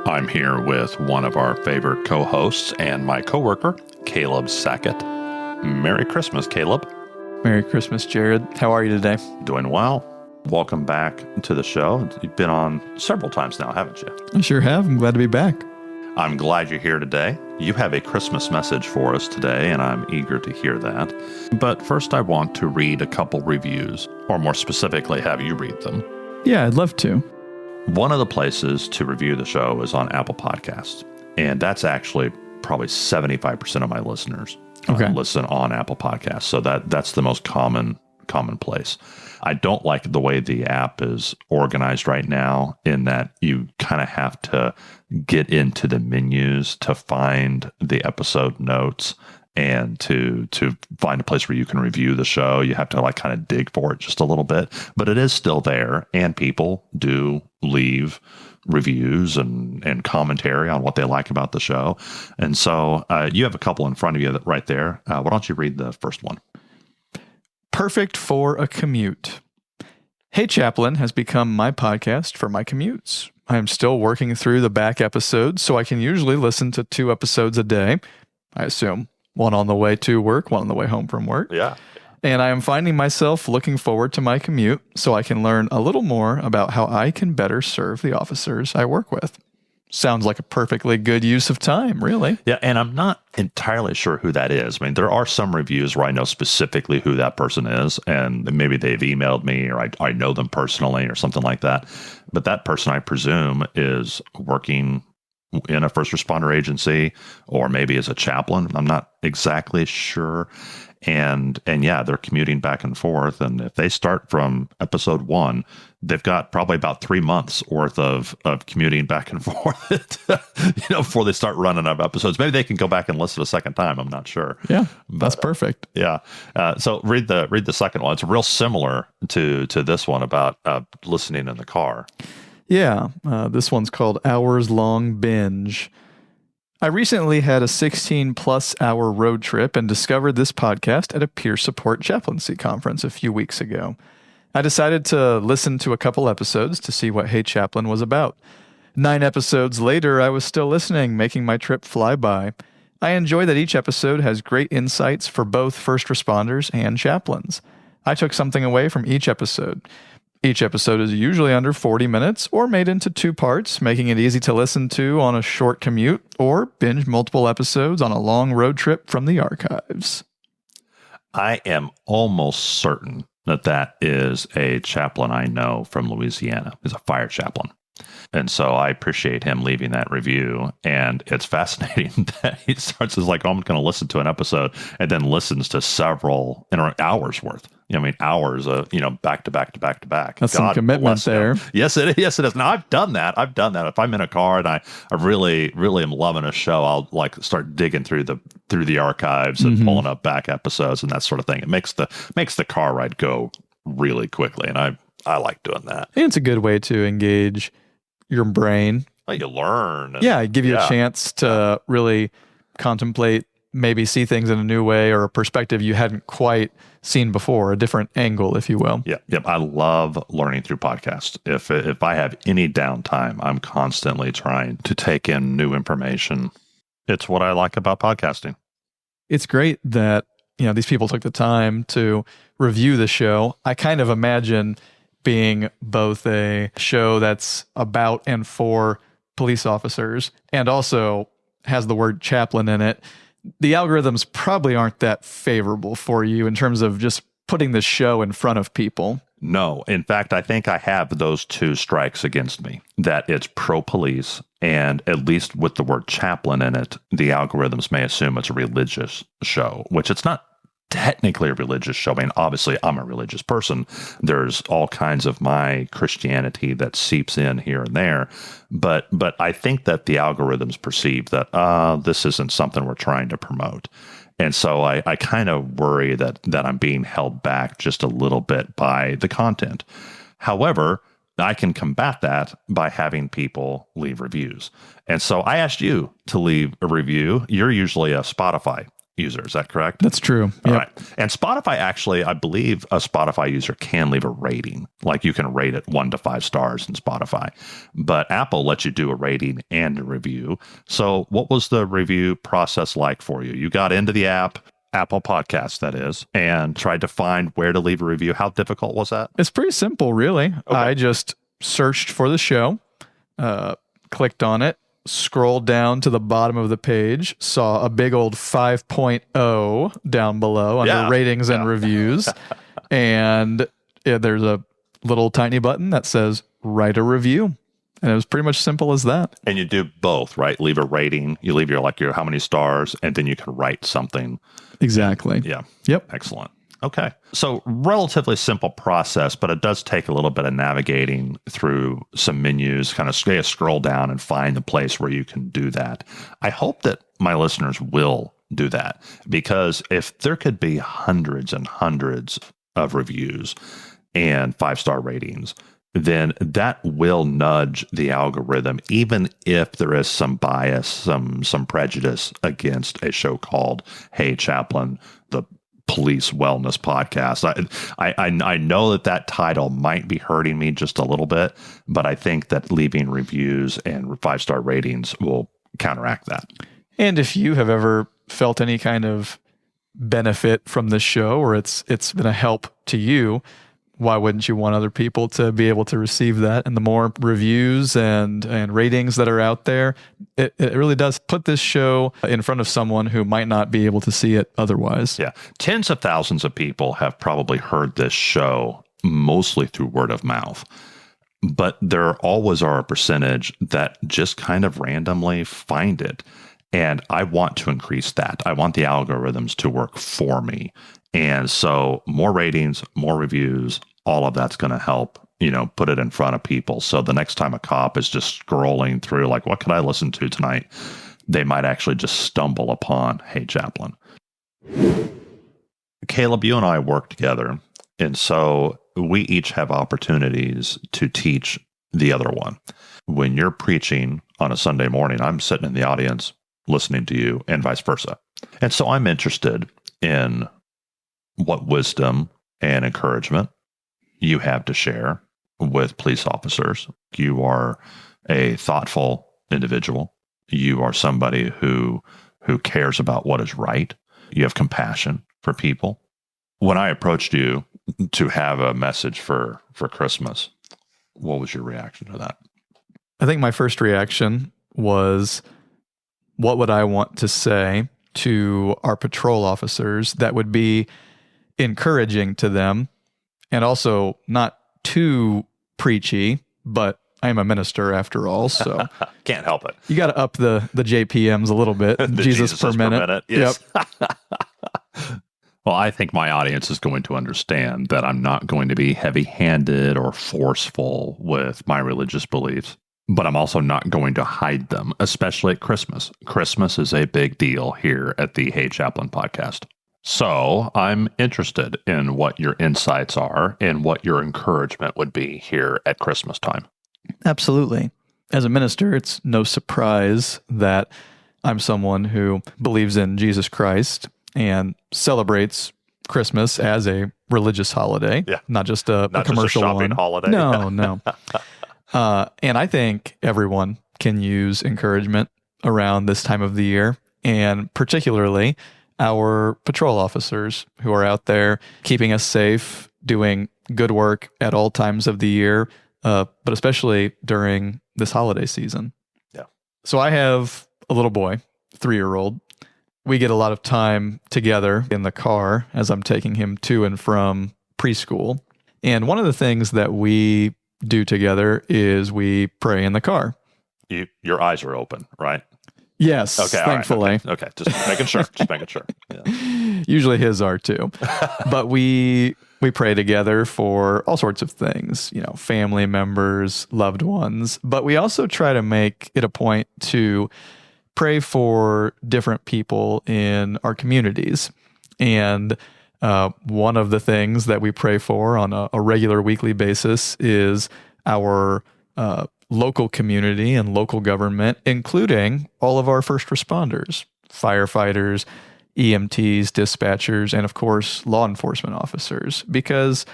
I'm here with one of our favorite co-hosts and my coworker, Kaleb Sackett. Merry Christmas, Kaleb. Merry Christmas, Jared. How are you today? Doing well. Welcome back to the show. You've been on several times now, haven't you? I sure have. I'm glad to be back. I'm glad you're here today. You have a Christmas message for us today, and I'm eager to hear that. But first, I want to read a couple reviews, or more specifically, have you read them. Yeah, I'd love to. One of the places to review the show is on Apple Podcasts, and that's actually probably 75% of my listeners listen on Apple Podcasts. So that's the most common place. I don't like the way the app is organized right now, in that you kind of have to get into the menus to find the episode notes, and to find a place where you can review the show. You have to kind of dig for it just a little bit, but it is still there, and people do leave reviews and commentary on what they like about the show. And so you have a couple in front of you right there. Why don't you read the first one? Perfect for a commute. Hey Chaplain has become my podcast for my commutes. I am still working through the back episodes, so I can usually listen to 2 episodes a day, I assume. One on the way to work, one on the way home from work. Yeah. And I am finding myself looking forward to my commute so I can learn a little more about how I can better serve the officers I work with. Sounds like a perfectly good use of time, really. Yeah, and I'm not entirely sure who that is. I mean, there are some reviews where I know specifically who that person is, and maybe they've emailed me, or I know them personally or something like that. But that person, I presume, is working in a first responder agency, or maybe as a chaplain. I'm not exactly sure. And yeah, they're commuting back and forth. And if they start from episode 1, they've got probably about 3 months worth of commuting back and forth, before they start running out of episodes. Maybe they can go back and listen a second time. I'm not sure. Yeah, that's perfect. Yeah. So read the second one. It's real similar to this one about listening in the car. Yeah, this one's called Hours Long Binge. I recently had a 16-plus hour road trip and discovered this podcast at a peer support chaplaincy conference a few weeks ago. I decided to listen to a couple episodes to see what Hey Chaplain was about. 9 episodes later, I was still listening, making my trip fly by. I enjoy that each episode has great insights for both first responders and chaplains. I took something away from each episode. Each episode is usually under 40 minutes or made into 2 parts, making it easy to listen to on a short commute or binge multiple episodes on a long road trip from the archives. I am almost certain that is a chaplain I know from Louisiana. He's a fire chaplain. And so I appreciate him leaving that review. And it's fascinating that he starts as like, I'm going to listen to an episode, and then listens to several hours worth. Hours of, back to back to back to back. That's some commitment there. Yes, it is. Yes, it is. Now, I've done that. If I'm in a car and I really, really am loving a show, I'll start digging through the archives and pulling up back episodes and that sort of thing. It makes the car ride go really quickly. And I like doing that. And it's a good way to engage your brain. Well, you learn. Give you a chance to really contemplate, maybe see things in a new way or a perspective you hadn't quite seen before, a different angle, if you will. Yep. I love learning through podcasts. If I have any downtime, I'm constantly trying to take in new information. It's what I like about podcasting. It's great that, these people took the time to review the show. I kind of imagine being both a show that's about and for police officers and also has the word chaplain in it. The algorithms probably aren't that favorable for you in terms of just putting the show in front of people. No. In fact, I think I have those 2 strikes against me, that it's pro-police, and at least with the word chaplain in it, the algorithms may assume it's a religious show, which it's not technically a religious show. I mean, obviously, I'm a religious person. There's all kinds of my Christianity that seeps in here and there. But I think that the algorithms perceive that this isn't something we're trying to promote. And so I kind of worry that I'm being held back just a little bit by the content. However, I can combat that by having people leave reviews. And so I asked you to leave a review. You're usually a Spotify user. Is that correct? That's true. All Yep. right. And Spotify, actually, I believe a Spotify user can leave a rating. Like you can rate it 1 to 5 stars in Spotify. But Apple lets you do a rating and a review. So what was the review process like for you? You got into the app, Apple Podcasts, that is, and tried to find where to leave a review. How difficult was that? It's pretty simple, really. Okay. I just searched for the show, clicked on it, scrolled down to the bottom of the page, saw a big old 5.0 down below under ratings and reviews. And there's a little tiny button that says write a review. And it was pretty much simple as that. And you do both, right? Leave a rating, you leave your how many stars, and then you can write something. Exactly. Yeah. Yep. Excellent. Okay. So relatively simple process, but it does take a little bit of navigating through some menus, kind of scroll down and find the place where you can do that. I hope that my listeners will do that, because if there could be hundreds and hundreds of reviews and 5-star ratings, then that will nudge the algorithm, even if there is some bias, some prejudice against a show called Hey Chaplain, the police wellness podcast. I know that title might be hurting me just a little bit, but I think that leaving reviews and 5-star ratings will counteract that. And if you have ever felt any kind of benefit from this show, or it's been a help to you, why wouldn't you want other people to be able to receive that? And the more reviews and ratings that are out there, it really does put this show in front of someone who might not be able to see it otherwise. Yeah. Tens of thousands of people have probably heard this show mostly through word of mouth. But there always are a percentage that just kind of randomly find it. And I want to increase that. I want the algorithms to work for me. And so more ratings, more reviews, all of that's going to help, put it in front of people. So the next time a cop is just scrolling through, like, what can I listen to tonight? They might actually just stumble upon Hey Chaplain. Kaleb, you and I work together. And so we each have opportunities to teach the other one. When you're preaching on a Sunday morning, I'm sitting in the audience listening to you, and vice versa. And so I'm interested in what wisdom and encouragement you have to share with police officers. You are a thoughtful individual. You are somebody who cares about what is right. You have compassion for people. When I approached you to have a message for Christmas, what was your reaction to that? I think my first reaction was, what would I want to say to our patrol officers that would be encouraging to them, and also not too preachy, but I am a minister after all, so can't help it. You got to up the JPMs a little bit. Jesus per minute. Yes. Yep. Well, I think my audience is going to understand that I'm not going to be heavy-handed or forceful with my religious beliefs, but I'm also not going to hide them, especially at Christmas. Christmas is a big deal here at the Hey Chaplain podcast. So I'm interested in what your insights are and what your encouragement would be here at Christmas time. Absolutely. As a minister, it's no surprise that I'm someone who believes in Jesus Christ and celebrates Christmas as a religious holiday, not just a commercial just a shopping one. holiday. No. And I think everyone can use encouragement around this time of the year, and particularly our patrol officers who are out there keeping us safe, doing good work at all times of the year, but especially during this holiday season. Yeah. So I have a little boy, 3-year-old. We get a lot of time together in the car as I'm taking him to and from preschool. And one of the things that we do together is we pray in the car. Your eyes are open, right? Yes, okay, thankfully. Right, okay, just making sure. Yeah. Usually his are too. But we pray together for all sorts of things, family members, loved ones. But we also try to make it a point to pray for different people in our communities. And one of the things that we pray for on a regular weekly basis is our local community and local government, including all of our first responders, firefighters, EMTs, dispatchers, and of course, law enforcement officers, because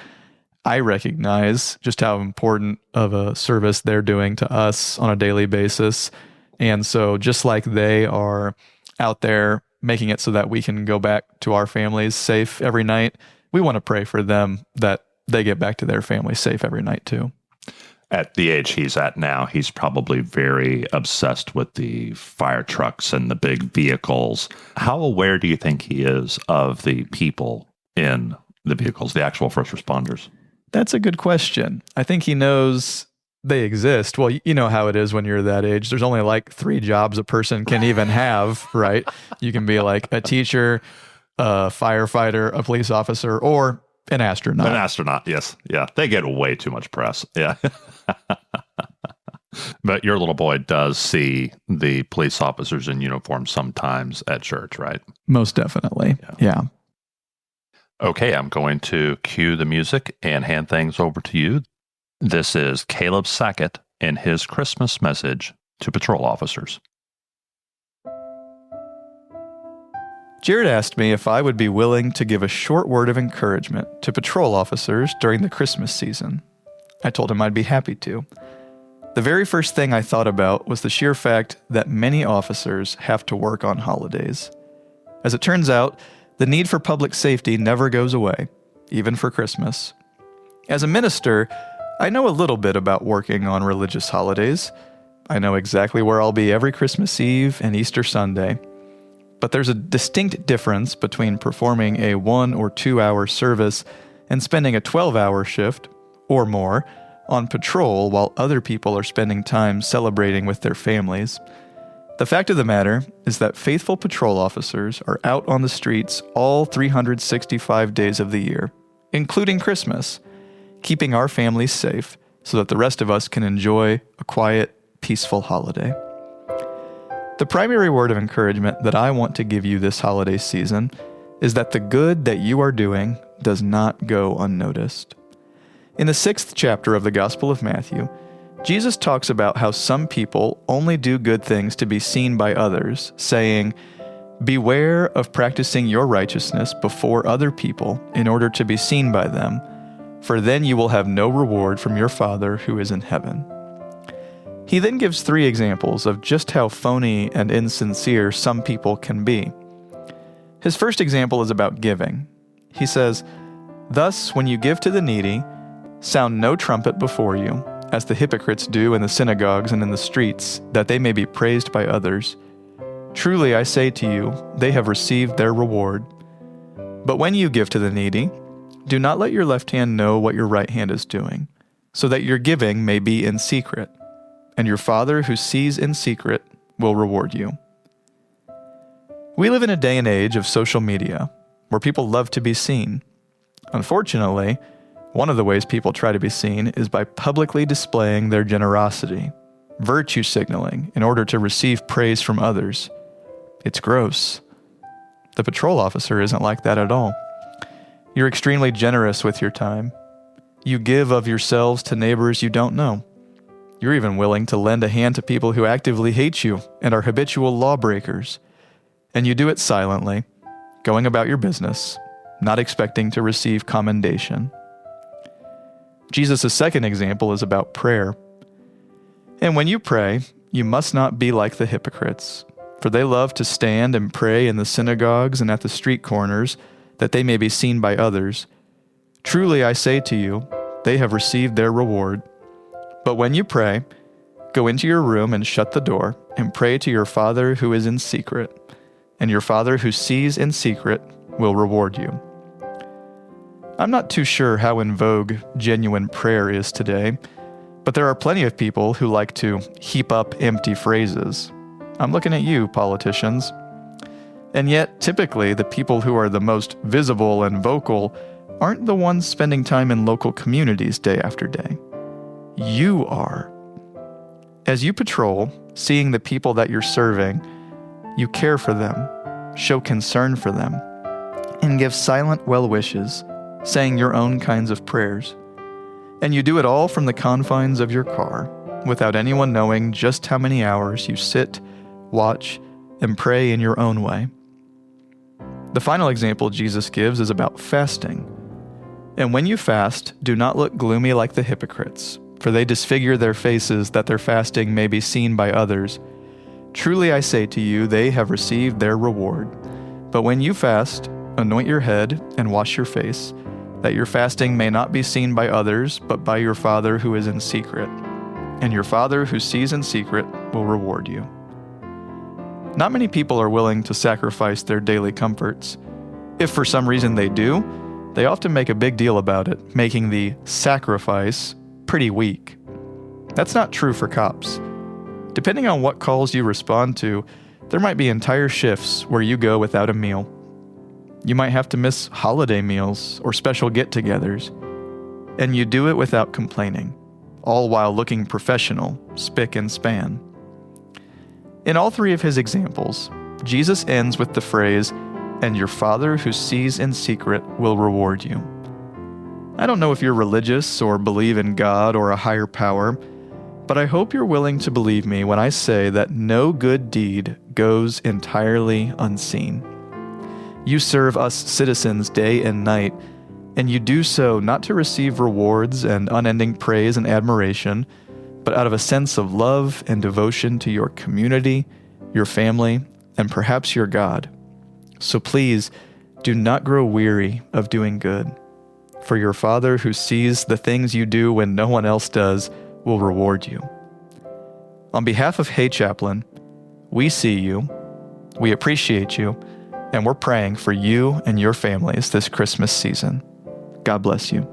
I recognize just how important of a service they're doing to us on a daily basis. And so just like they are out there making it so that we can go back to our families safe every night, we want to pray for them that they get back to their families safe every night too. At the age he's at now, he's probably very obsessed with the fire trucks and the big vehicles. How aware do you think he is of the people in the vehicles, the actual first responders? That's a good question. I think he knows they exist. Well, you know how it is when you're that age. There's only like 3 jobs a person can even have, right? You can be like a teacher, a firefighter, a police officer, or an astronaut. An astronaut, yes. Yeah, they get way too much press. Yeah. But your little boy does see the police officers in uniform sometimes at church, right? Most definitely. Yeah. Okay, I'm going to cue the music and hand things over to you. This is Kaleb Sackett and his Christmas message to patrol officers. Jared asked me if I would be willing to give a short word of encouragement to patrol officers during the Christmas season. I told him I'd be happy to. The very first thing I thought about was the sheer fact that many officers have to work on holidays. As it turns out, the need for public safety never goes away, even for Christmas. As a minister, I know a little bit about working on religious holidays. I know exactly where I'll be every Christmas Eve and Easter Sunday. But there's a distinct difference between performing a 1 or 2 hour service and spending a 12-hour shift, or more, on patrol while other people are spending time celebrating with their families. The fact of the matter is that faithful patrol officers are out on the streets all 365 days of the year, including Christmas, keeping our families safe so that the rest of us can enjoy a quiet, peaceful holiday. The primary word of encouragement that I want to give you this holiday season is that the good that you are doing does not go unnoticed. In the 6th chapter of the Gospel of Matthew, Jesus talks about how some people only do good things to be seen by others, saying, "Beware of practicing your righteousness before other people in order to be seen by them, for then you will have no reward from your Father who is in heaven." He then gives 3 examples of just how phony and insincere some people can be. His first example is about giving. He says, "Thus, when you give to the needy, sound no trumpet before you, as the hypocrites do in the synagogues and in the streets, that they may be praised by others. Truly, I say to you, they have received their reward. But when you give to the needy, do not let your left hand know what your right hand is doing, so that your giving may be in secret, and your Father who sees in secret will reward you." We live in a day and age of social media, where people love to be seen. Unfortunately, one of the ways people try to be seen is by publicly displaying their generosity, virtue signaling in order to receive praise from others. It's gross. The patrol officer isn't like that at all. You're extremely generous with your time. You give of yourselves to neighbors you don't know. You're even willing to lend a hand to people who actively hate you and are habitual lawbreakers. And you do it silently, going about your business, not expecting to receive commendation. Jesus' second example is about prayer. "And when you pray, you must not be like the hypocrites, for they love to stand and pray in the synagogues and at the street corners, that they may be seen by others. Truly, I say to you, they have received their reward. But when you pray, go into your room and shut the door, and pray to your Father who is in secret, and your Father who sees in secret will reward you." I'm not too sure how in vogue genuine prayer is today, but there are plenty of people who like to heap up empty phrases. I'm looking at you, politicians. And yet, typically, the people who are the most visible and vocal aren't the ones spending time in local communities day after day. You are. As you patrol, seeing the people that you're serving, you care for them, show concern for them, and give silent well wishes, saying your own kinds of prayers. And you do it all from the confines of your car, without anyone knowing just how many hours you sit, watch, and pray in your own way. The final example Jesus gives is about fasting. And when you fast, do not look gloomy like the hypocrites, for they disfigure their faces that their fasting may be seen by others. Truly I say to you, they have received their reward. But when you fast, anoint your head and wash your face, that your fasting may not be seen by others, but by your Father who is in secret. And your Father who sees in secret will reward you. Not many people are willing to sacrifice their daily comforts. If for some reason they do, they often make a big deal about it, making the sacrifice pretty weak. That's not true for cops. Depending on what calls you respond to, there might be entire shifts where you go without a meal. You might have to miss holiday meals or special get-togethers, and you do it without complaining, all while looking professional, spick and span. In all three of his examples, Jesus ends with the phrase, "And your Father who sees in secret will reward you." I don't know if you're religious or believe in God or a higher power, but I hope you're willing to believe me when I say that no good deed goes entirely unseen. You serve us citizens day and night, and you do so not to receive rewards and unending praise and admiration, but out of a sense of love and devotion to your community, your family, and perhaps your God. So please, do not grow weary of doing good, for your Father who sees the things you do when no one else does will reward you. On behalf of Hey Chaplain, we see you, we appreciate you, and we're praying for you and your families this Christmas season. God bless you.